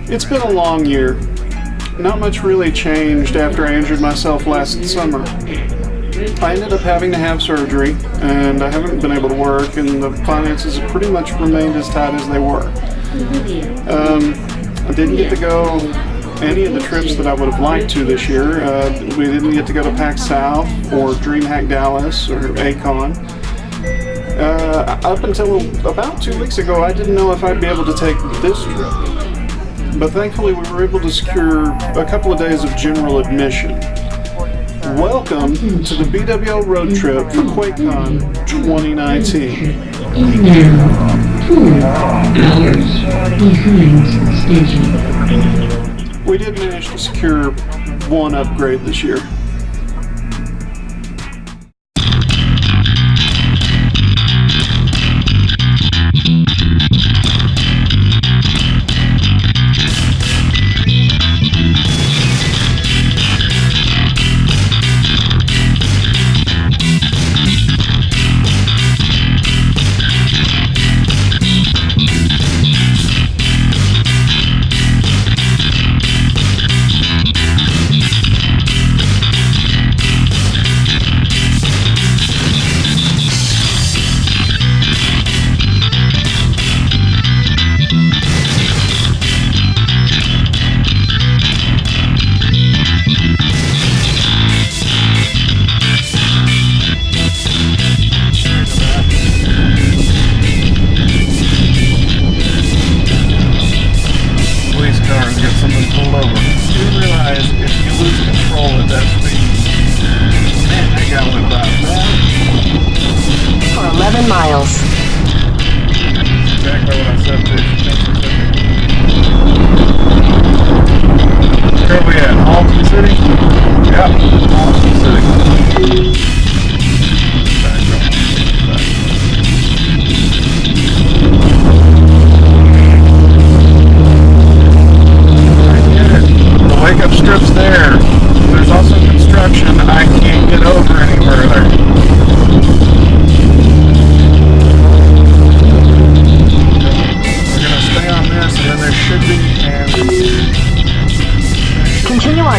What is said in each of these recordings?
It's been a long year. Not much really changed after I injured myself last summer. I ended up having to have surgery, and I haven't been able to work, and the finances have pretty much remained as tight as they were. I didn't get to go any of the trips that I would have liked to this year. We didn't get to go to PAX South or DreamHack Dallas or ACON. Up until about 2 weeks ago, I didn't know if I'd be able to take this trip. But thankfully, we were able to secure a couple of days of general admission. Welcome to the BWL RoadTrip for QuakeCon 2019. Now, 4 hours behind schedule. We did manage to secure one upgrade this year.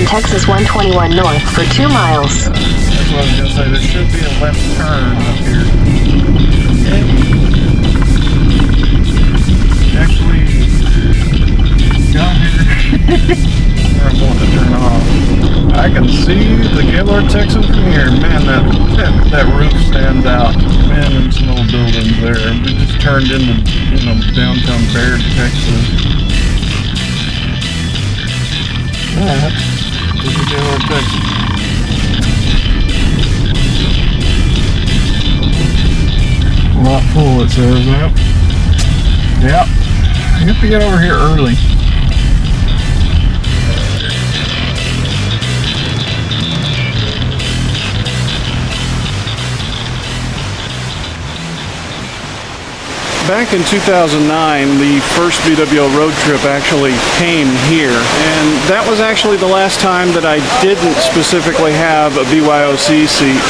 Texas 121 north for 2 miles. That's what I was going to say. There should be a left turn up here. Actually, down here, where I'm wanting to turn off, I can see the Gaylord Texan from here. Man, that roof stands out. Man, and some old buildings there. We just turned into, downtown Baird, Texas. Lot full, it says. Yep. You have to get over here early. Back in 2009, the first BWL RoadTrip actually came here, and that was actually the last time that I didn't specifically have a BYOC seat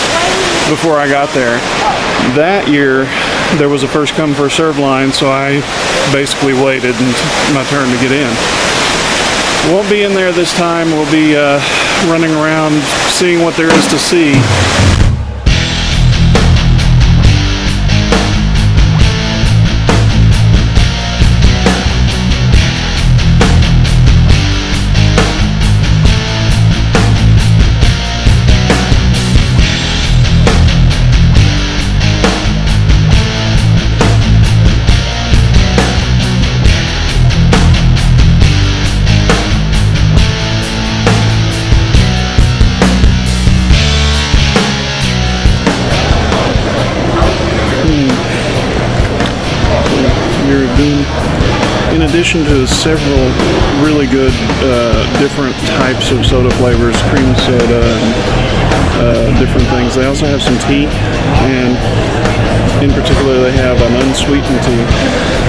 before I got there. That year, there was a first come first serve line, so I basically waited until my turn to get in. Won't be in there this time. We'll be running around seeing what there is to see. In addition to several really good different types of soda flavors, cream soda, and different things, they also have some tea, and in particular they have an unsweetened tea,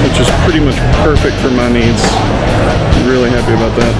which is pretty much perfect for my needs. I'm really happy about that.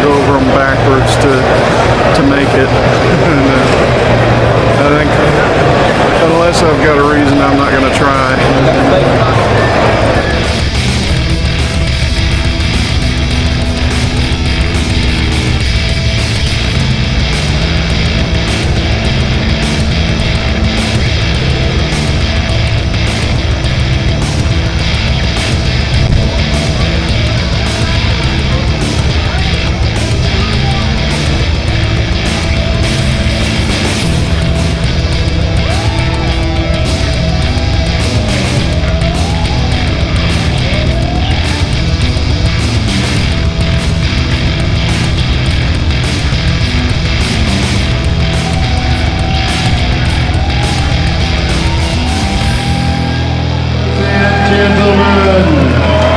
go over them backwards to make it. And, I think unless I've got a reason, I'm not going to try.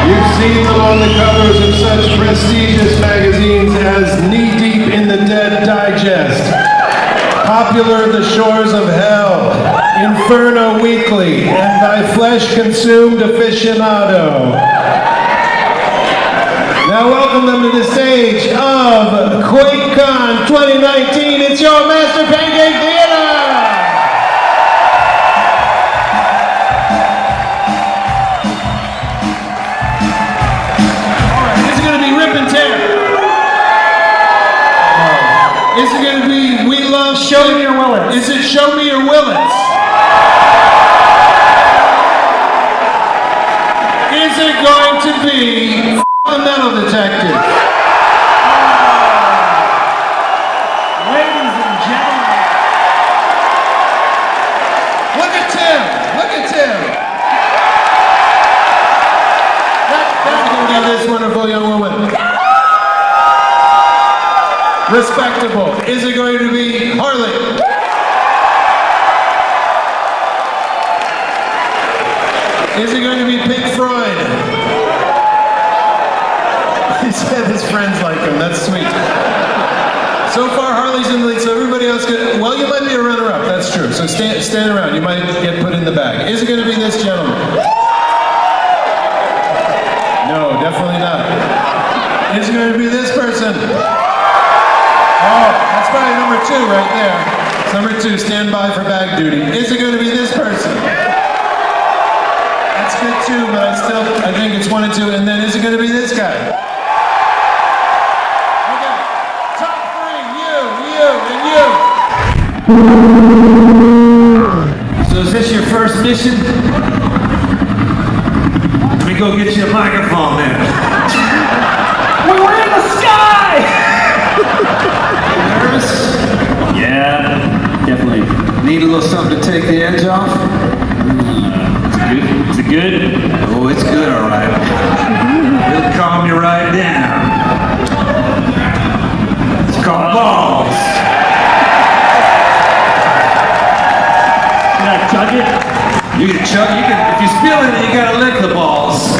You've seen them on the covers of such prestigious magazines as Knee Deep in the Dead Digest, Popular The Shores of Hell, Inferno Weekly, and Thy Flesh Consumed Aficionado. Now welcome them to the stage of QuakeCon 2019. It's your Master Pancake Theater! Is it going to be We Love Show Me or Will It? Is it Show Me or Will It? Is it going to be The Metal Detective? Ladies and gentlemen. Look at Tim. Look at Tim. That's going to be this wonderful young woman. Respectable. Is it going to be Harley? Is it going to be Pink Floyd? He said his friends like him. That's sweet. So far, Harley's in the lead, so everybody else could. Well, you might be a runner-up. That's true. So stand around. You might get put in the bag. Is it going to be this gentleman? No, definitely not. Is it going to be this person? Oh, that's probably number 2 right there. It's number 2, stand by for bag duty. Is it going to be this person? That's good too, but I think it's 1 and 2. And then is it going to be this guy? Okay, top 3, you, and you. So is this your first mission? Let me go get you a microphone then. We were in the sky! Nervous? Yeah, definitely. Need a little something to take the edge off? Is it good? Oh, it's good, all right. It'll calm you right down. It's called balls. Can I chug it? You can chug it. If you spill it, you gotta lick the balls.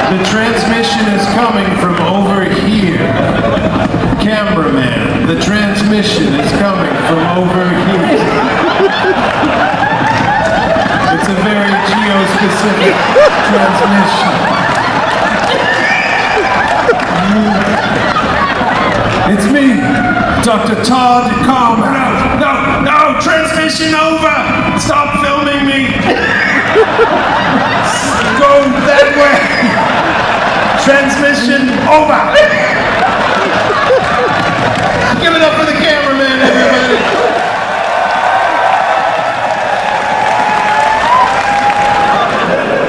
The transmission is coming from over here. Cameraman, the transmission is coming from over here. It's a very geo-specific transmission. It's me, Dr. Todd Carmen. No, transmission over! Stop filming me! Go that way! Transmission over! Give it up for the cameraman, everybody!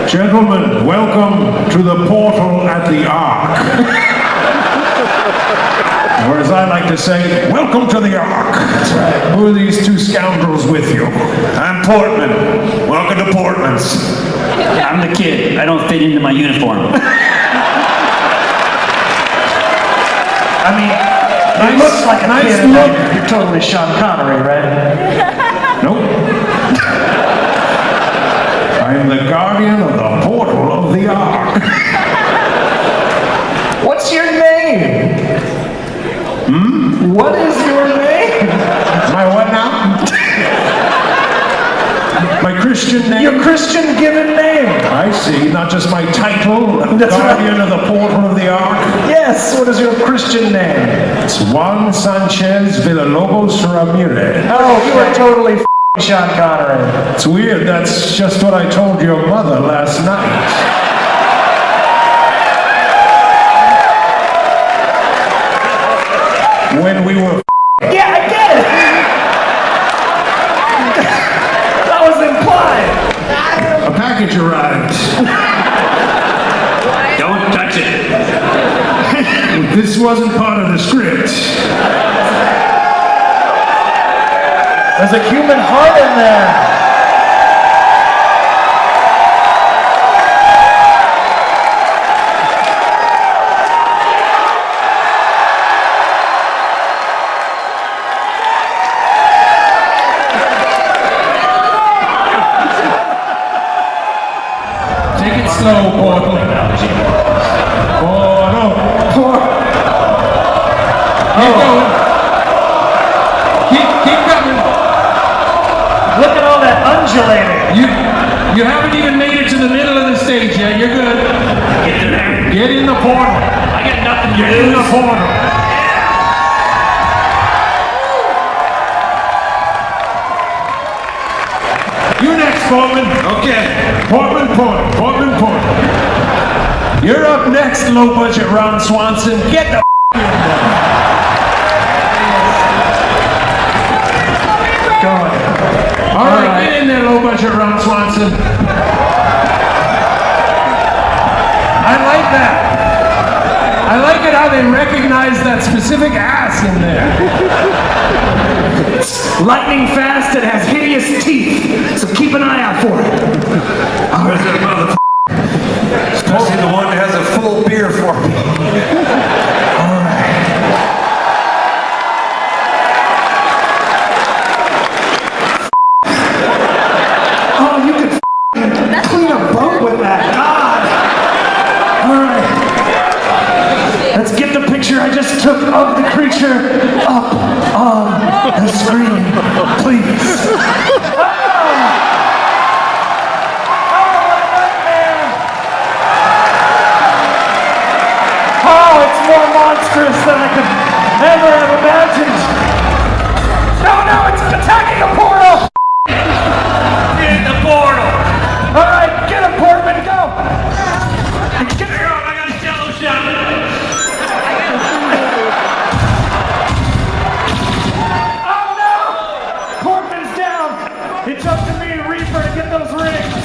Gentlemen, welcome to the portal at the Ark. Or as I like to say, welcome to the Ark. That's right. Who are these 2 scoundrels with you? I'm Portman. Welcome to Portland's. I'm the kid. I don't fit into my uniform. I mean, he looks like a nice kid. look. You're totally Sean Connery, right? Nope. I'm the guardian of the portal of the Ark. What's your name? What is your name? My what now? My Christian name? Your Christian given name. I see, not just my title, That's Guardian of the Portal of the Ark. Yes, what is your Christian name? It's Juan Sanchez Villalobos Ramirez. Oh, you are totally f***ing Sean Connery. It's weird, that's just what I told your mother last night. When we were Yeah, I get it. That was implied. a package arrived. Don't touch it. This wasn't part of the script. There's a human heart in there. Take it slow, Portal. Portal. Keep going. Keep coming. Look at all that undulating. You haven't even made it to the middle of the stage yet. You're good. Get in there. Get in the portal. I got nothing to Get in the lose. portal. You next, Portman. Okay. Portman. You're up next, low-budget Ron Swanson. Get the in there. Going. All right, get in there, low-budget Ron Swanson. I like that. I like it how they recognize that specific ass in there. Lightning fast and has hideous teeth, so keep an eye out for it. Where's that mother? Especially the one that has a full beer for me. Oh, you could clean a boat with that. God. All right. Let's get the picture I just took of the creature up on the screen, please. Oh, it's more monstrous than I could ever have imagined. No, it's attacking a portal. Get in the portal. All right, get him, Portman, go. Get Here, I got a shallow shot. Oh no! Portman's down. It's up to me, Reaper, to get those rings.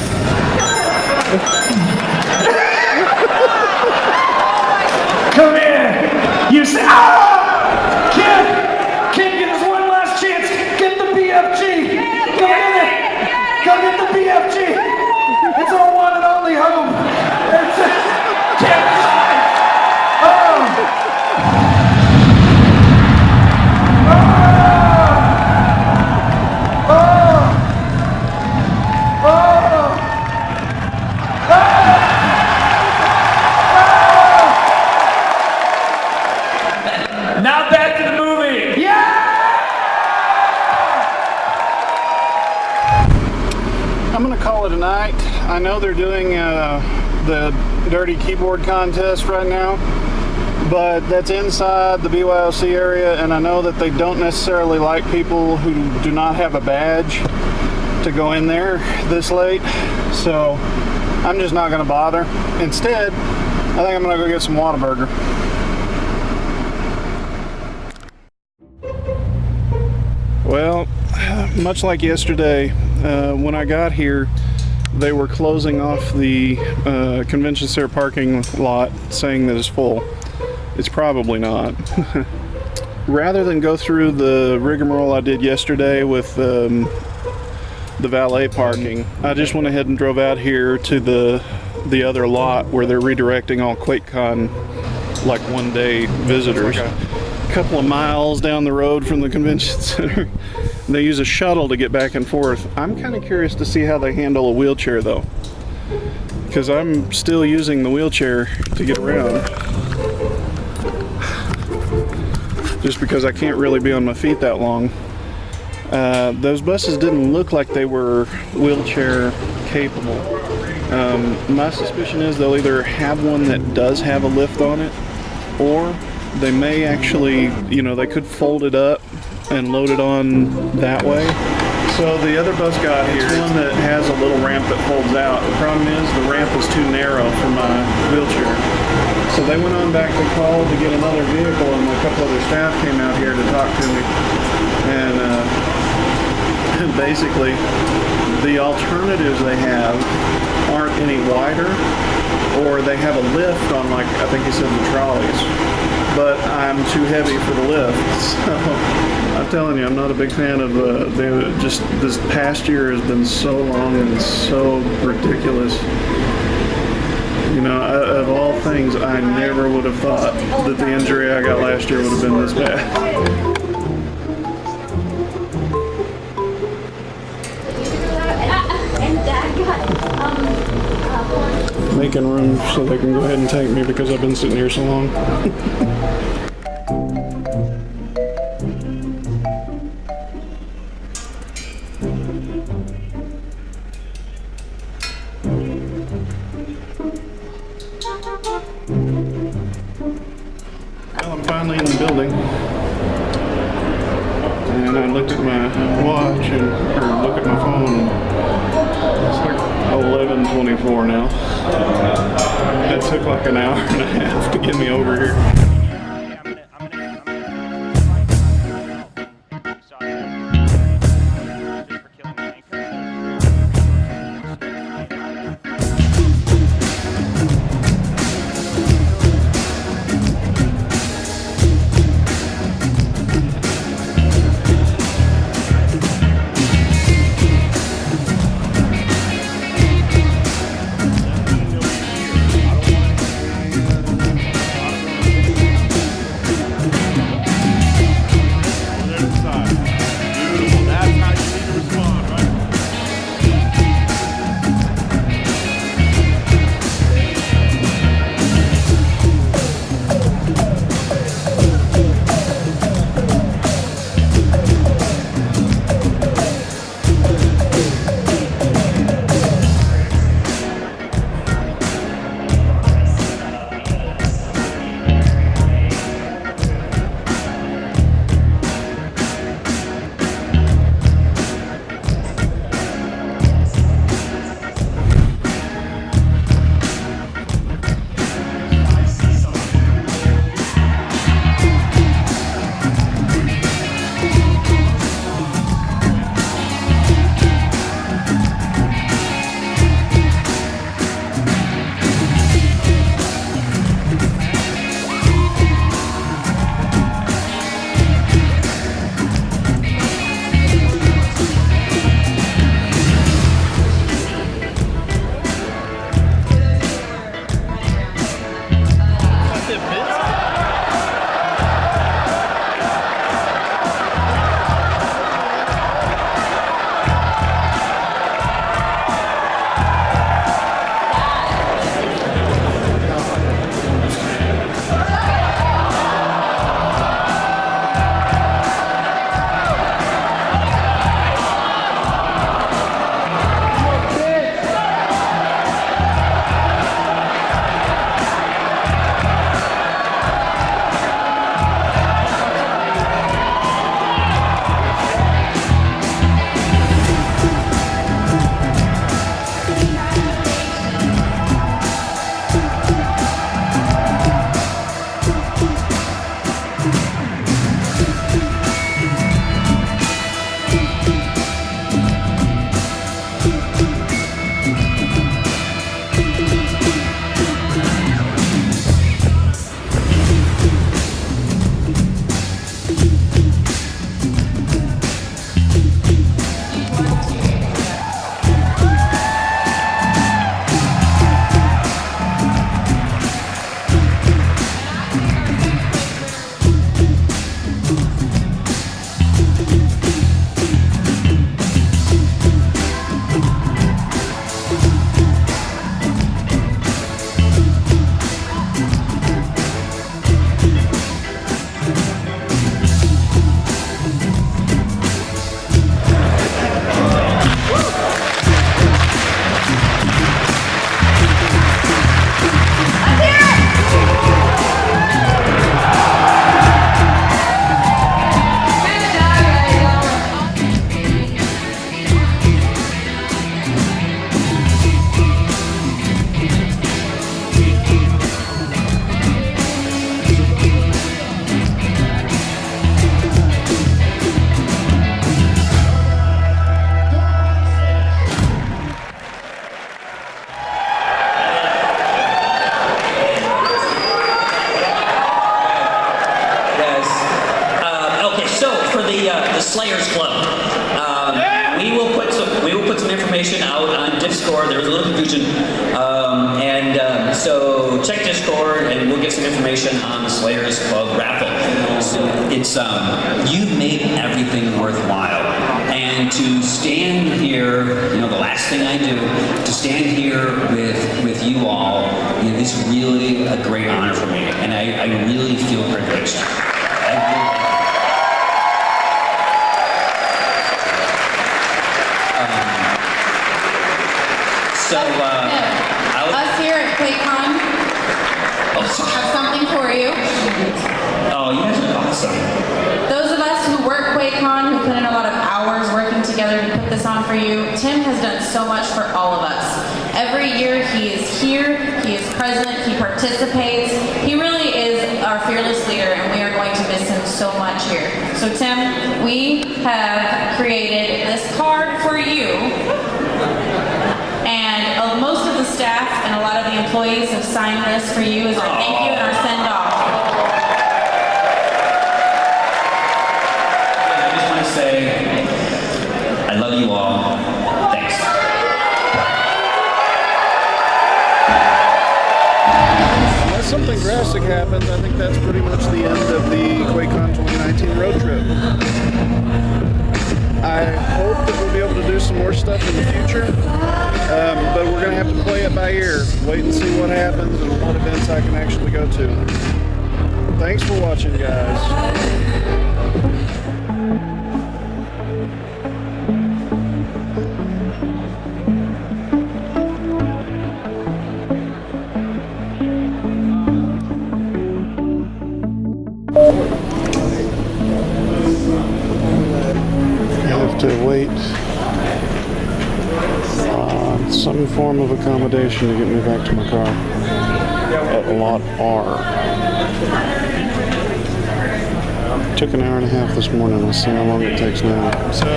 Come here. You say, ah! Kid, get us one last chance. Get the BFG. Go get it. Go get the BFG. It's our one and only hope. It's a, kid. Oh. Now back to the movie. I'm gonna call it a night. I know they're doing the dirty keyboard contest right now, but that's inside the BYOC area, and I know that they don't necessarily like people who do not have a badge to go in there this late, so I'm just not gonna bother. Instead, I think I'm gonna go get some Whataburger. Well, much like yesterday, when I got here, they were closing off the convention center parking lot, saying that it's full. It's probably not. Rather than go through the rigmarole I did yesterday with the valet parking, I just went ahead and drove out here to the other lot where they're redirecting all QuakeCon like one-day visitors. Like a couple of miles down the road from the convention center. They use a shuttle to get back and forth. I'm kind of curious to see how they handle a wheelchair though, because I'm still using the wheelchair to get around. Just because I can't really be on my feet that long. Those buses didn't look like they were wheelchair capable. My suspicion is they'll either have one that does have a lift on it, or they may actually, they could fold it up and load it on that way. So the other bus got here, it's one that has a little ramp that folds out. The problem is the ramp is too narrow for my wheelchair. So they went on back to call to get another vehicle, and a couple other staff came out here to talk to me. And basically, the alternatives they have aren't any wider, or they have a lift on, like, I think he said the trolleys. But I'm too heavy for the lift. So I'm telling you, I'm not a big fan of just this past year has been so long and so ridiculous. Of all things, I never would have thought that the injury I got last year would have been this bad. Making room so they can go ahead and take me because I've been sitting here so long. Well, I'm finally in the building. And I looked at my watch or look at my phone. It's like 11:24 now. It took like an hour and a half to get me over here. out on Discord. There was a little confusion. So check Discord and we'll get some information on the Slayers Club raffle. So it's, you've made everything worthwhile. And to stand here, you know, the last thing I do, to stand here with you all, you know, is really a great honor for me. And I really feel privileged. Us here at QuakeCon have something for you. Oh, you guys are awesome. Those of us who work QuakeCon, who put in a lot of hours working together to put this on for you, Tim has done so much for all of us. Every year he is here, he is present, he participates. He really is our fearless leader, and we are going to miss him so much here. So Tim, we have created this card for you. And most of the staff and a lot of the employees have signed this for you as our thank you and our send-off. I just want to say, I love you all. Thanks. Unless something drastic happens, I think that's pretty much the end of the QuakeCon 2019 road trip. I hope that we'll be able to do some more stuff in the future, but we're going to have to play it by ear. Wait and see what happens and what events I can actually go to. Thanks for watching, guys. To wait on some form of accommodation to get me back to my car at Lot R. Took an hour and a half this morning. Let's see how long it takes now. So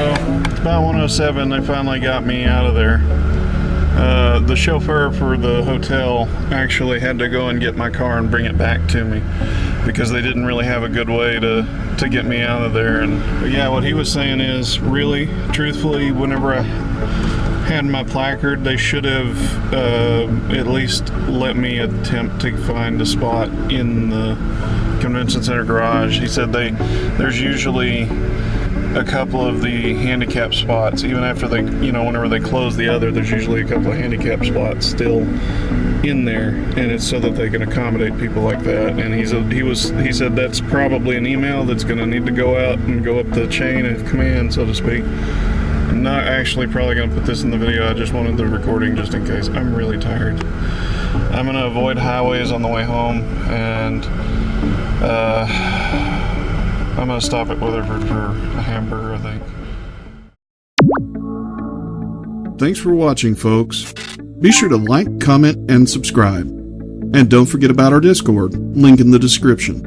it's about 1:07. They finally got me out of there. The chauffeur for the hotel actually had to go and get my car and bring it back to me because they didn't really have a good way to get me out of there. And yeah, what he was saying is, really, truthfully, whenever I had my placard, they should have at least let me attempt to find a spot in the convention center garage. He said there's usually a couple of the handicap spots, even after they, you know, whenever they close the other, there's usually a couple of handicap spots still in there, and it's so that they can accommodate people like that. And he said that's probably an email that's going to need to go out and go up the chain of command, so to speak. I'm not actually probably going to put this in the video. I just wanted the recording just in case. I'm really tired. I'm going to avoid highways on the way home, and I'm going to stop at Weatherford for a hamburger, I think. Thanks for watching, folks. Be sure to like, comment, and subscribe. And don't forget about our Discord, link in the description.